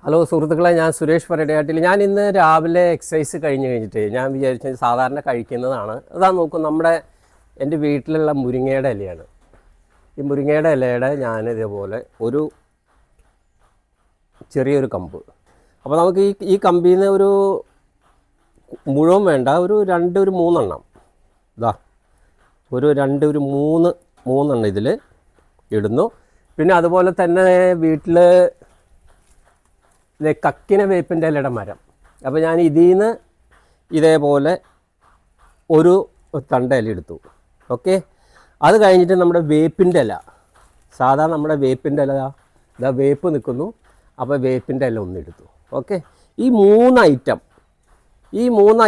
Hello സുഹൃത്തുക്കളെ, ഞാൻ സുരേഷ് പരടയാട്ടിൽ. ഞാൻ ഇന്ന് രാവിലെ എക്സസൈസ് കഴിഞ്ഞിട്ട് ഞാൻ വിചാരിച്ചത് സാധാരണ കഴിക്കുന്നതാണ്. അതാ നോക്കും, എൻ്റെ വീട്ടിലുള്ള മുരിങ്ങയുടെ ഇലയാണ്. ഈ മുരിങ്ങയുടെ ഇലയുടെ ഞാൻ ഇതേപോലെ ഒരു ചെറിയൊരു കമ്പ്. അപ്പോൾ നമുക്ക് ഈ കമ്പിൽ നിന്ന് ഒരു മുഴുവൻ വേണ്ട, ഒരു മൂന്നെണ്ണം ഇതാ ഒരു മൂന്നെണ്ണം ഇതിൽ ഇടുന്നു. പിന്നെ അതുപോലെ തന്നെ വീട്ടിൽ കക്കിന വേപ്പിൻ്റെ ഇലയുടെ മരം. അപ്പോൾ ഞാൻ ഇതിൽ നിന്ന് ഇതേപോലെ ഒരു തണ്ട ഇല എടുത്തു. ഓക്കെ, അത് കഴിഞ്ഞിട്ട് നമ്മുടെ വേപ്പിൻ്റെ ഇല, സാധാരണ നമ്മുടെ വേപ്പിൻ്റെ ഇല ഇതാ വേപ്പ് നിൽക്കുന്നു. അപ്പോൾ വേപ്പിൻ്റെ ഇല ഒന്നെടുത്തു. ഓക്കെ, ഈ മൂന്ന്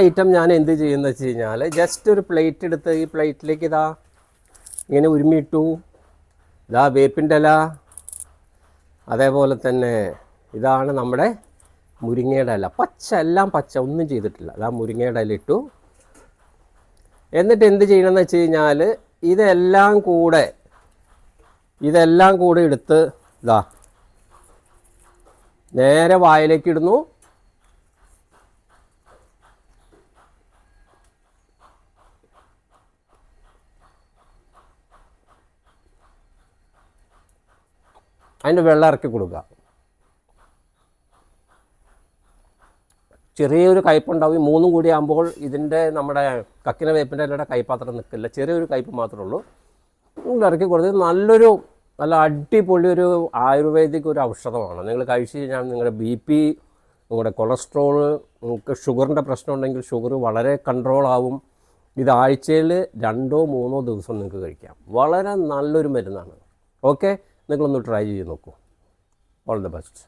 ഐറ്റം ഞാൻ എന്ത് ചെയ്യുന്നത് വെച്ച് കഴിഞ്ഞാൽ, ജസ്റ്റ് ഒരു പ്ലേറ്റ് എടുത്ത് ഈ പ്ലേറ്റിലേക്ക് ഇതാ ഇങ്ങനെ ഉരുമിയിട്ടു. ഇതാ വേപ്പിൻ്റെ ഇല, അതേപോലെ തന്നെ ഇതാണ് നമ്മുടെ മുരിങ്ങയുടെ ഇല. എല്ലാം പച്ച, ഒന്നും ചെയ്തിട്ടില്ല. അതാ മുരിങ്ങയുടെ ഇല ഇട്ടു. എന്നിട്ട് എന്ത് ചെയ്യണമെന്ന് വെച്ച് കഴിഞ്ഞാൽ, ഇതെല്ലാം കൂടെ എടുത്ത് ഇതാ നേരെ വായിലേക്ക് ഇടുന്നു. അതിൻ്റെ വെള്ളം ഇറക്കി കൊടുക്കുക. ചെറിയൊരു കയ്പുണ്ടാവും. ഈ മൂന്നും കൂടി ആകുമ്പോൾ നമ്മുടെ കക്കിന വേപ്പിൻ്റെ ഇലയുടെ കയ്പാത്രം നിൽക്കില്ല, ചെറിയൊരു കയ്പ് മാത്രമേ ഉള്ളൂ. ഇറക്കി കൊടുത്ത് നല്ല അടിപൊളി ഒരു ആയുർവേദിക് ഒരു ഔഷധമാണ്. നിങ്ങൾ കഴിച്ചു കഴിഞ്ഞാൽ നിങ്ങളുടെ BP, നിങ്ങളുടെ കൊളസ്ട്രോള്, നിങ്ങൾക്ക് ഷുഗറിൻ്റെ പ്രശ്നം ഉണ്ടെങ്കിൽ ഷുഗർ വളരെ കൺട്രോളാവും. ഇത് ആഴ്ചയിൽ 2-3 ദിവസം നിങ്ങൾക്ക് കഴിക്കാം. വളരെ നല്ലൊരു മരുന്നാണ്. ഓക്കെ, നിങ്ങളൊന്ന് ട്രൈ ചെയ്ത് നോക്കൂ. All the best.